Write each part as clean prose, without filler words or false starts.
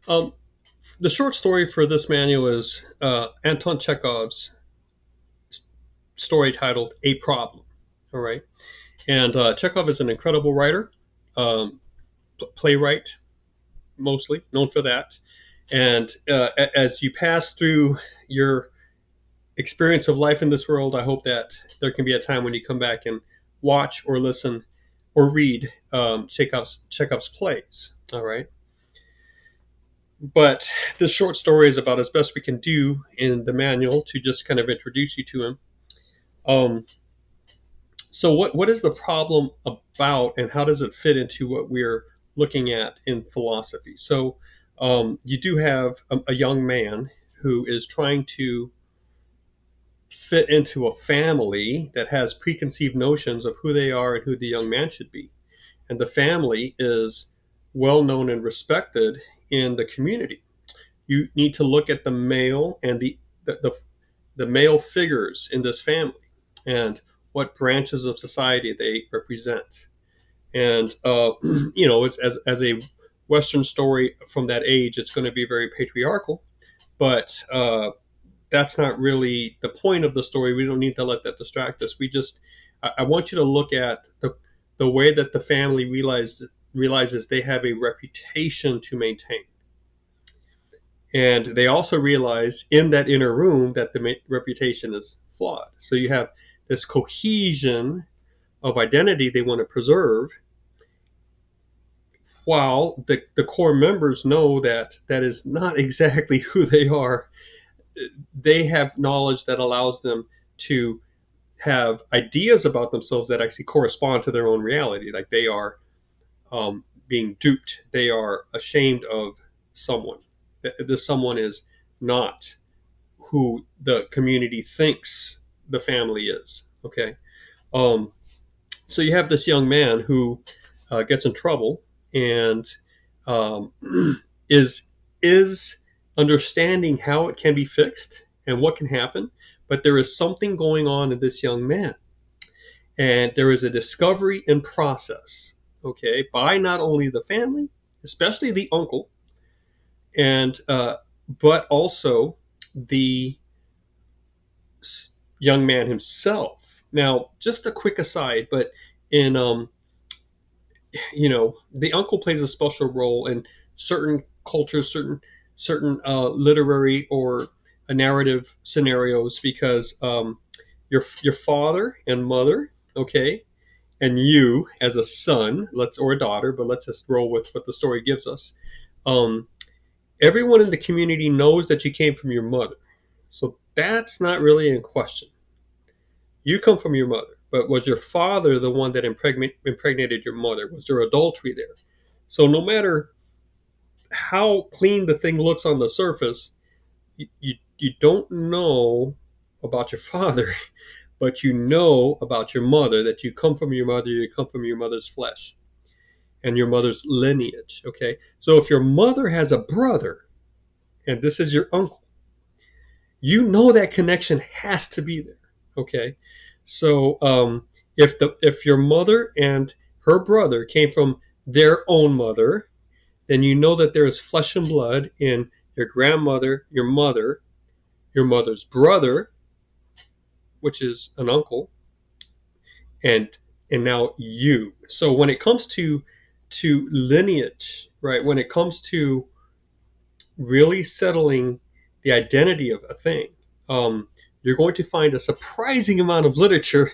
Um, the short story for this manual is Anton Chekhov's story titled "A Problem." All right, and Chekhov is an incredible writer, um, playwright, mostly known for that. And as you pass through your experience of life in this world, I hope that there can be a time when you come back and watch or listen or read Chekhov's plays. All right. But this short story is about as best we can do in the manual to just kind of introduce you to him. Um, so, what is the problem about, and how does it fit into what we're looking at in philosophy? So, you do have a young man who is trying to fit into a family that has preconceived notions of who they are and who the young man should be. And the family is well known and respected in the community. You need to look at the male and the male figures in this family and what branches of society they represent. And it's as a Western story from that age, it's going to be very patriarchal, but that's not really the point of the story. We don't need to let that distract us. I want you to look at the way that the family realizes they have a reputation to maintain. And they also realize in that inner room that the reputation is flawed. So you have this cohesion of identity they want to preserve, while the core members know that that is not exactly who they are. They have knowledge that allows them to have ideas about themselves that actually correspond to their own reality. Like they are being duped. They are ashamed of someone. This someone is not who the community thinks the family is. Okay. Um, so you have this young man who gets in trouble and um, is understanding how it can be fixed and what can happen, but there is something going on in this young man, and there is a discovery in process. Okay, by not only the family, especially the uncle, and but also the young man himself. Now, just a quick aside, but in the uncle plays a special role in certain cultures, certain literary or narrative scenarios, because your father and mother, okay, and you as a son, or a daughter, but let's just roll with what the story gives us. Um, Everyone in the community knows that you came from your mother, so that's not really in question. You come from your mother, but was your father the one that impregnated your mother? Was there adultery there? So no matter how clean the thing looks on the surface, you don't know about your father, but you know about your mother, that you come from your mother, you come from your mother's flesh and your mother's lineage. Okay, so if your mother has a brother and this is your uncle, you know that connection has to be there. Okay, so if your mother and her brother came from their own mother, then you know that there is flesh and blood in your grandmother, your mother, your mother's brother, which is an uncle, and now you. So when it comes to lineage, right? When it comes to really settling the identity of a thing, you're going to find a surprising amount of literature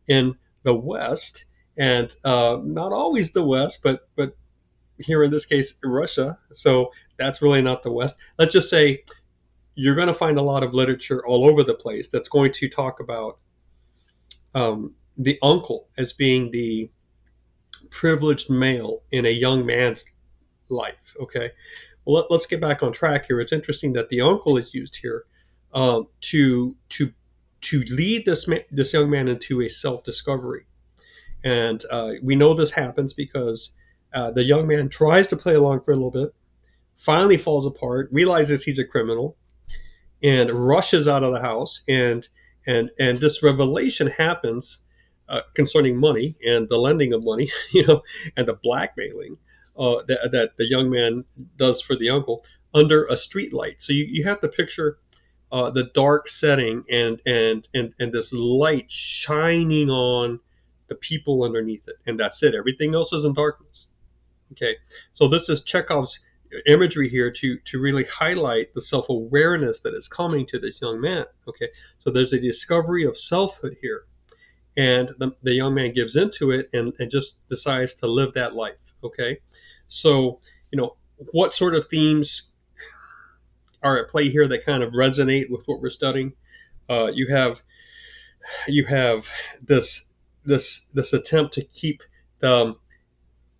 in the West, and not always the West, but here in this case, Russia. So that's really not the West. Let's just say you're going to find a lot of literature all over the place that's going to talk about the uncle as being the privileged male in a young man's life. Okay, well, let's get back on track here. It's interesting that the uncle is used here to lead this young man into a self-discovery, and we know this happens because the young man tries to play along for a little bit, finally falls apart, realizes he's a criminal, and rushes out of the house. And this revelation happens concerning money and the lending of money, and the blackmailing that the young man does for the uncle. under a street light. So you have to picture the dark setting and this light shining on the people underneath it, and that's it. Everything else is in darkness. Okay, so this is Chekhov's imagery here to really highlight the self-awareness that is coming to this young man. Okay, so there's a discovery of selfhood here, and the young man gives into it and just decides to live that life. Okay, so what sort of themes are at play here that kind of resonate with what we're studying? You have this attempt to keep the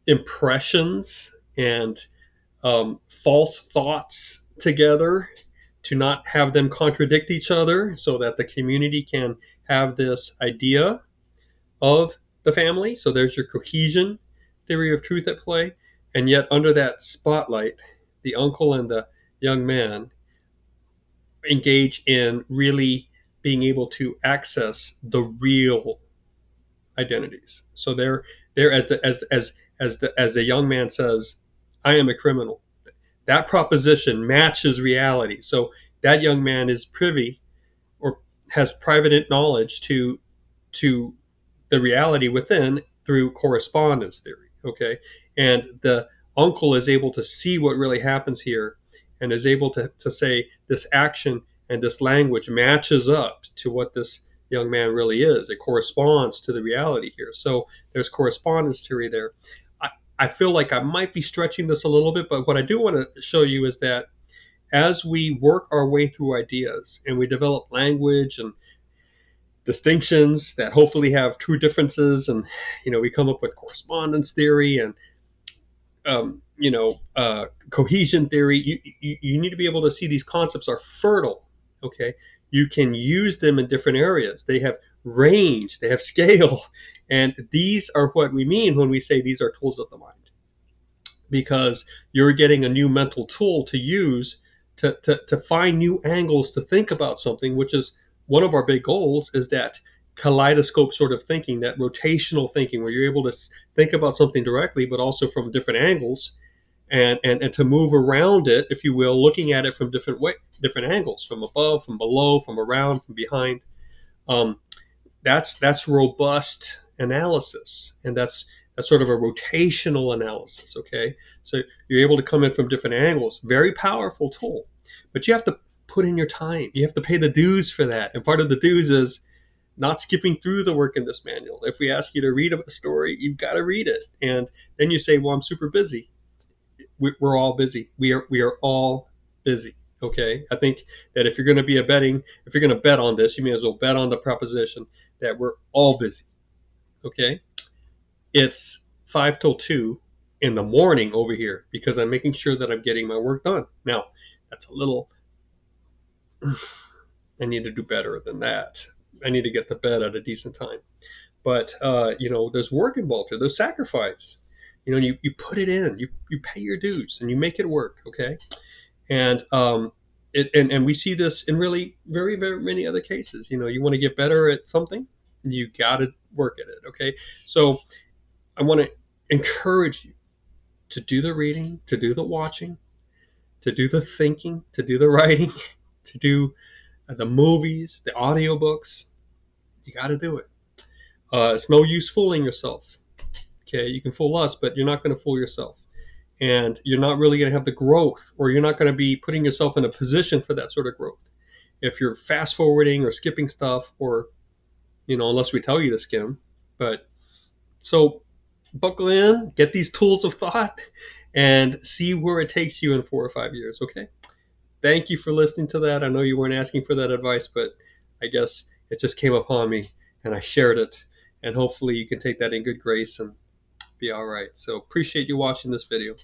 impressions and false thoughts together, to not have them contradict each other, so that the community can have this idea of the family. So there's your cohesion theory of truth at play. And yet under that spotlight, the uncle and the young man engage in really being able to access the real identities. So they're as the young man says, I am a criminal. That proposition matches reality. So that young man is privy, or has private knowledge to the reality within through correspondence theory. Okay, and the uncle is able to see what really happens here, and is able to say this action and this language matches up to what this young man really is. It corresponds to the reality here. So there's correspondence theory there. I feel like I might be stretching this a little bit, but what I do want to show you is that as we work our way through ideas and we develop language and distinctions that hopefully have true differences, and we come up with correspondence theory and cohesion theory, you need to be able to see these concepts are fertile. Okay, you can use them in different areas. They have range, they have scale, and these are what we mean when we say these are tools of the mind, because you're getting a new mental tool to use to find new angles to think about something, which is one of our big goals, is that kaleidoscope sort of thinking, that rotational thinking, where you're able to think about something directly, but also from different angles, and to move around it, if you will, looking at it from different angles, from above, from below, from around, from behind. That's robust analysis, and that's sort of a rotational analysis. Okay, so you're able to come in from different angles. Very powerful tool, but you have to put in your time. You have to pay the dues for that, and part of the dues is not skipping through the work in this manual. If we ask you to read a story, you've got to read it, and then you say, "Well, I'm super busy." We're all busy. We are all busy. Okay, I think that if you're going to bet on this, you may as well bet on the proposition that we're all busy. Okay, it's 5 till 2 in the morning over here because I'm making sure that I'm getting my work done. Now, that's a little. I need to do better than that. I need to get to bed at a decent time. But there's work involved here. There's sacrifice. You put it in. You pay your dues and you make it work. Okay, and and we see this in really very, very many other cases. You want to get better at something, you got to work at it. Okay, so I want to encourage you to do the reading, to do the watching, to do the thinking, to do the writing, to do the movies, the audiobooks. You got to do it. It's no use fooling yourself. Okay, you can fool us, but you're not going to fool yourself. And you're not really going to have the growth, or you're not going to be putting yourself in a position for that sort of growth if you're fast forwarding or skipping stuff, or unless we tell you to skim. But so buckle in, get these tools of thought, and see where it takes you in 4 or 5 years. Okay, thank you for listening to that. I know you weren't asking for that advice, but I guess it just came upon me and I shared it, and hopefully you can take that in good grace and be all right. So appreciate you watching this video.